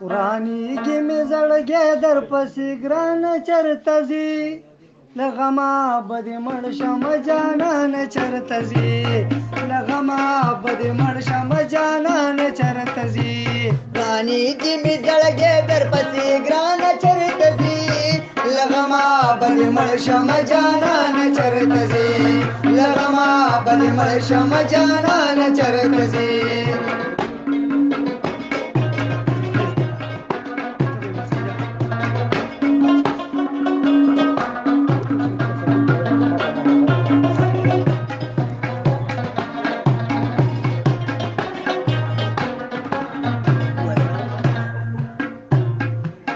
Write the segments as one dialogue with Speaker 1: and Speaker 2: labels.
Speaker 1: ورانیږي مې زړګی در پسې ګرانه چرته ځي له غمه به دې مړ شم جانانه چرته ځي له غمه به دې مړ شم جانانه چرته ځي
Speaker 2: رانیږي مې زړګی در پسې ګرانه چرته ځي له غمه
Speaker 1: به دې مړ شم جانانه چرته ځي له غمه به دې مړ شم جانانه چرته ځي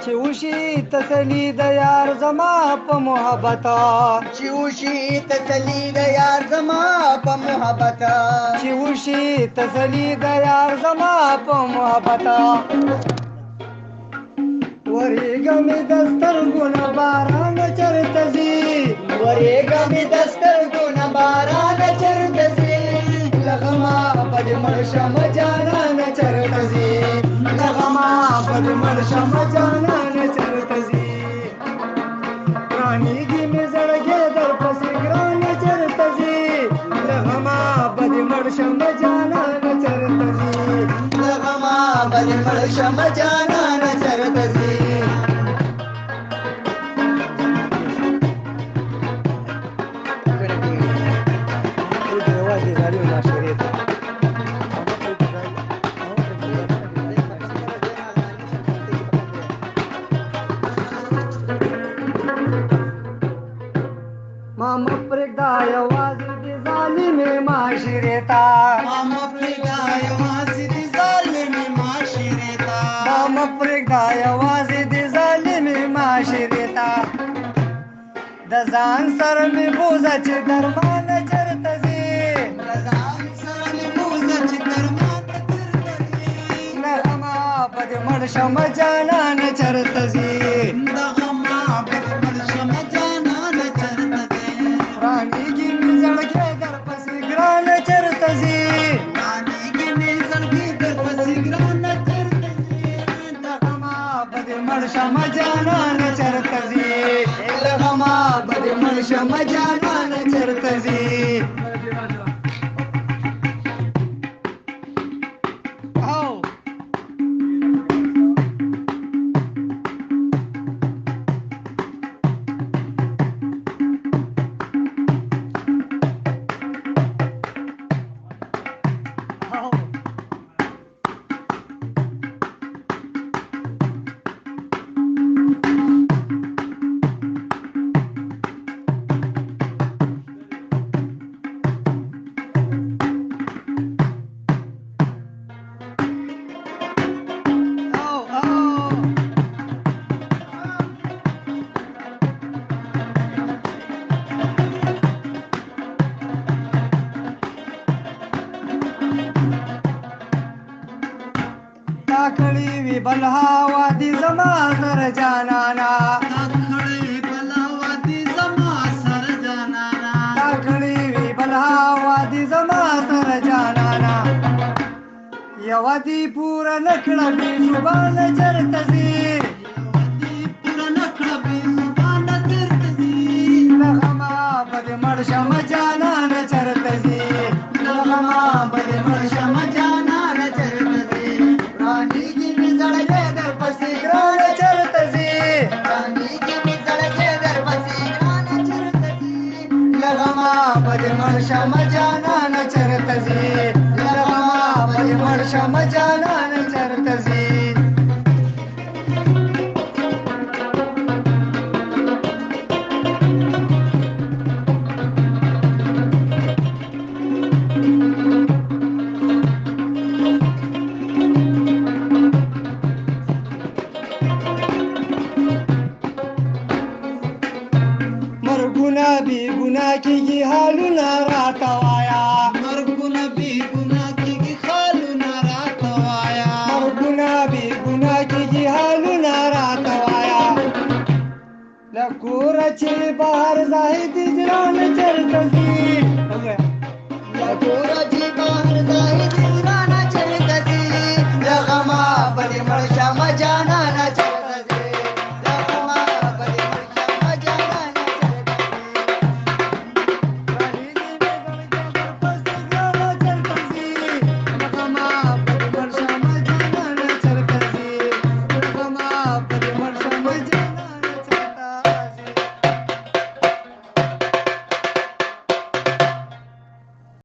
Speaker 1: چې وشي تسلی د یار زما په محبت
Speaker 2: چې وشي تسلی د یار زما په محبت
Speaker 1: چې وشي تسلی د یار زما په محبت ورېږه مې د سترګو نه باران چرته ځي
Speaker 2: ورېږه مې د سترګو نه باران چرته ځي
Speaker 1: له غمه به دې مړ شم جانانه چرته ځي له غمه به دې مړ شم جانانه چرته ځي رانیږي مې زړګی در پسې ګرانه چرته ځي له غمه به دې مړ شم جانانه چرته ځي
Speaker 2: له غمه به دې مړ شم جانانه چرته ځي
Speaker 1: ما مپرېږده یوازې د ظالمې معاشرې ته
Speaker 2: ما مپرېږده یوازې د ظالمې معاشرې ته
Speaker 1: ما مپرېږده یوازې د ظالمې معاشرې ته د ځان سره مې بوزه چې درمانه چرته ځي
Speaker 2: د ځان سره مې بوزه چې درمانه چرته ځي
Speaker 1: له غمه به دې مړ شم جانانه چرته ځي
Speaker 2: د غمه به دې مړ شم جانانه چرته ځي
Speaker 1: رانیږي مې زړګی در پسې ګرانه چرته ځي
Speaker 2: رانیږي مې زړګی در پسې ګرانه چرته ځي
Speaker 1: د غمه به دې مړ شم جانانه چرته ځي
Speaker 2: له غمه به دې مړ شم
Speaker 1: جانانه چرته ځي کړي وی بل هوا دي زما سره جانانا
Speaker 2: کړي بل هوا دي زما سره جانانا
Speaker 1: کړي وی بل هوا دي زما سره جانانا یو دي پورا نکړه بي زبان چرته ځي
Speaker 2: پورا نکړه بي زبان چرته ځي
Speaker 1: له غمه به دې مړ شم جانانه چرته ځي
Speaker 2: له غمه به دې مړ شم جانانه چرته ځي
Speaker 1: رانیږي مې زړګی در پسې ګرانه چرته ځي
Speaker 2: رانیږي مې زړګی در پسې ګرانه چرته ځي
Speaker 1: له غمه به دې مړ شم جانانه چرته ځي له غمه به دې مړ شم جانانه چرته ځي مرګونه بې ګناه کېږي حالونه راته وایه
Speaker 2: مرګونه بې ګناه کېږي حالونه راته وایه
Speaker 1: مرګونه بې ګناه کېږي حالونه راته وایه له کوره چې بهر زاهد اجران چرته ځي